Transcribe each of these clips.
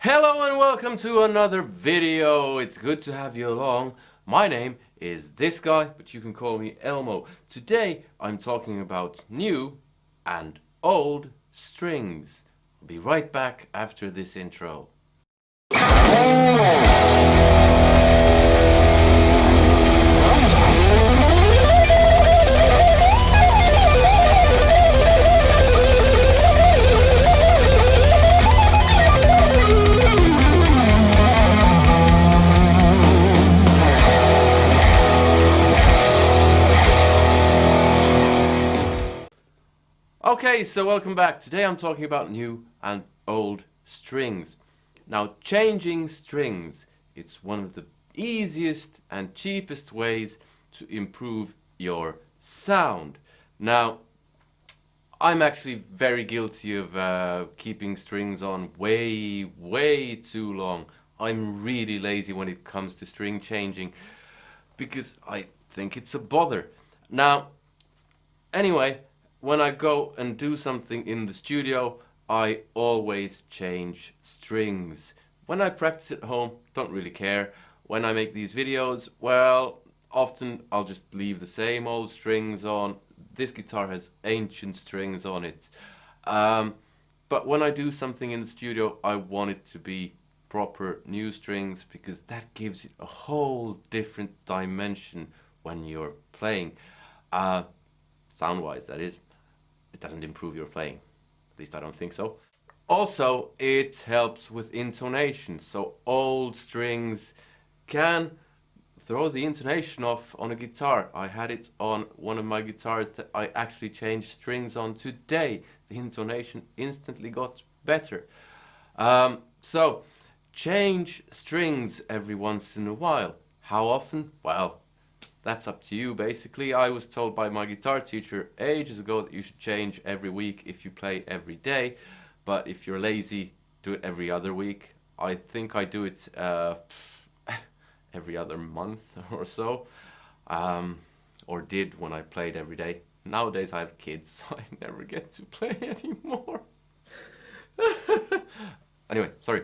Hello and welcome to another video. It's good to have you along. My name is this guy, but you can call me Elmo. Today I'm talking about new and old strings. I'll be right back after this intro. Okay, so welcome back. Today I'm talking about new and old strings. Now, changing strings, it's one of the easiest and cheapest ways to improve your sound. Now, I'm actually very guilty of keeping strings on way too long. I'm really lazy when it comes to string changing because I think it's a bother. Now, anyway, when I go and do something in the studio, I always change strings. When I practice at home, don't really care. When I make these videos, well, often I'll just leave the same old strings on. This guitar has ancient strings on it. But when I do something in the studio, I want it to be proper new strings because that gives it a whole different dimension when you're playing. Sound-wise, that is. It doesn't improve your playing. At least I don't think so. Also, it helps with intonation. So old strings can throw the intonation off on a guitar. I had it on one of my guitars that I actually changed strings on today. The intonation instantly got better. So change strings every once in a while. How often? Well, that's up to you, basically. I was told by my guitar teacher ages ago that you should change every week if you play every day. But if you're lazy, do it every other week. I think I do it every other month or so. Or did when I played every day. Nowadays I have kids, so I never get to play anymore. Anyway, sorry.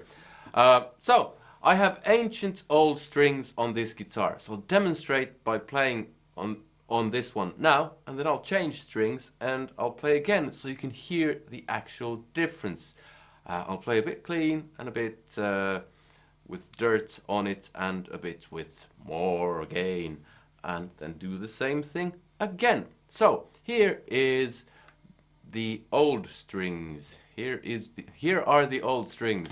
So, I have ancient old strings on this guitar, so I'll demonstrate by playing on this one now, and then I'll change strings and I'll play again so you can hear the actual difference. I'll play a bit clean and a bit with dirt on it and a bit with more gain, and then do the same thing again. So here is the old strings. Here are the old strings.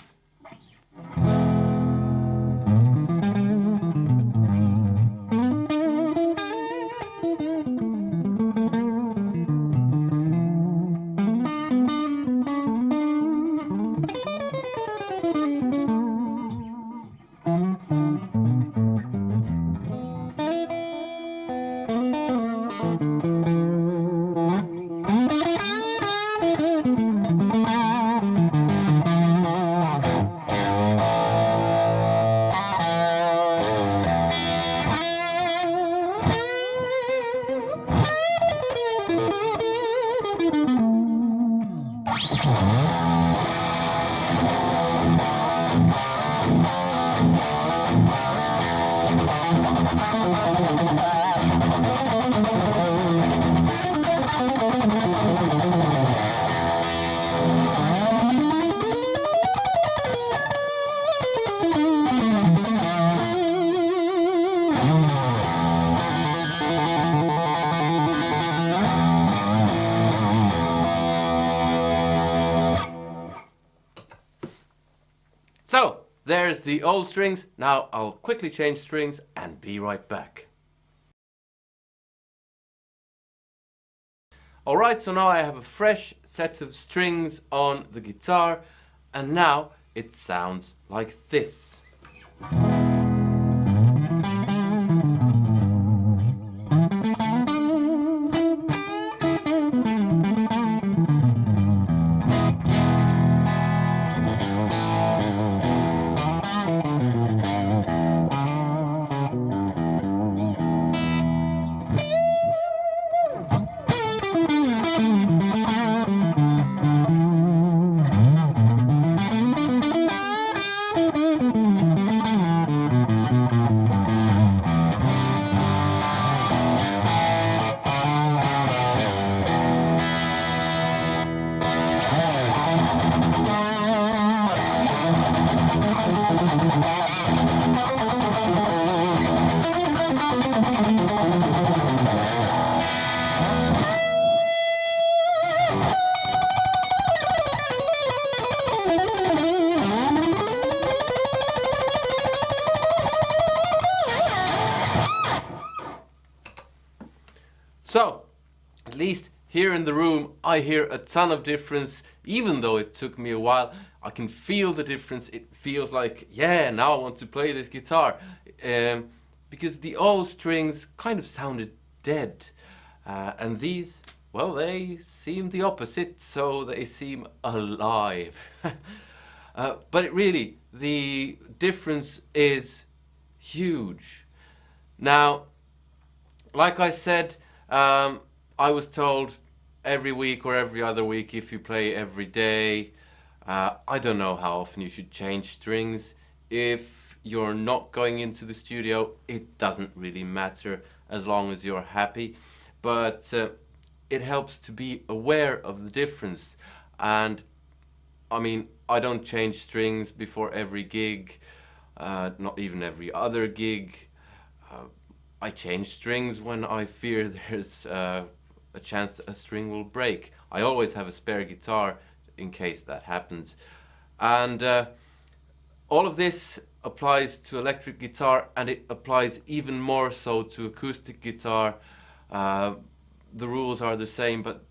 So, there's the old strings. Now I'll quickly change strings and be right back. Alright, so now I have a fresh set of strings on the guitar, and now it sounds like this. So, at least here in the room, I hear a ton of difference, even though it took me a while. I can feel the difference. It feels like, yeah, now I want to play this guitar. Because the old strings kind of sounded dead. And these, well, they seem the opposite, so they seem alive. But the difference is huge. Now, like I said, I was told every week or every other week if you play every day. I don't know how often you should change strings. If you're not going into the studio, it doesn't really matter as long as you're happy. But it helps to be aware of the difference. And I mean, I don't change strings before every gig, not even every other gig. I change strings when I fear there's a chance that a string will break. I always have a spare guitar in case that happens. And all of this applies to electric guitar, and it applies even more so to acoustic guitar. The rules are the same, but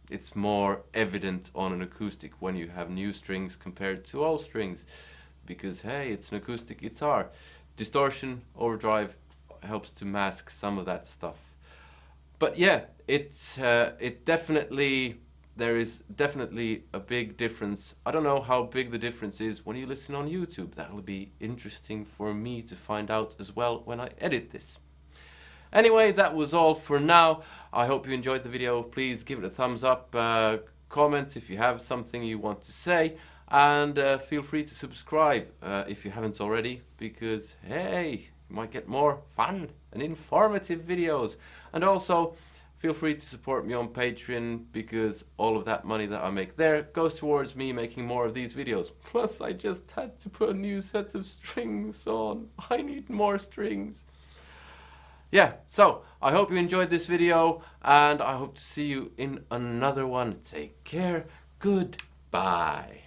it's more evident on an acoustic when you have new strings compared to old strings, because hey, it's an acoustic guitar. Distortion, overdrive helps to mask some of that stuff. But yeah, there is definitely a big difference. I don't know how big the difference is when you listen on YouTube. That'll be interesting for me to find out as well when I edit this. Anyway, that was all for now. I hope you enjoyed the video. Please give it a thumbs up, comment if you have something you want to say, and feel free to subscribe if you haven't already, because hey, you might get more fun and informative videos. And also feel free to support me on Patreon, because all of that money that I make there goes towards me making more of these videos. Plus I just had to put a new set of strings on. I need more strings. Yeah, so I hope you enjoyed this video, and I hope to see you in another one. Take care. Goodbye.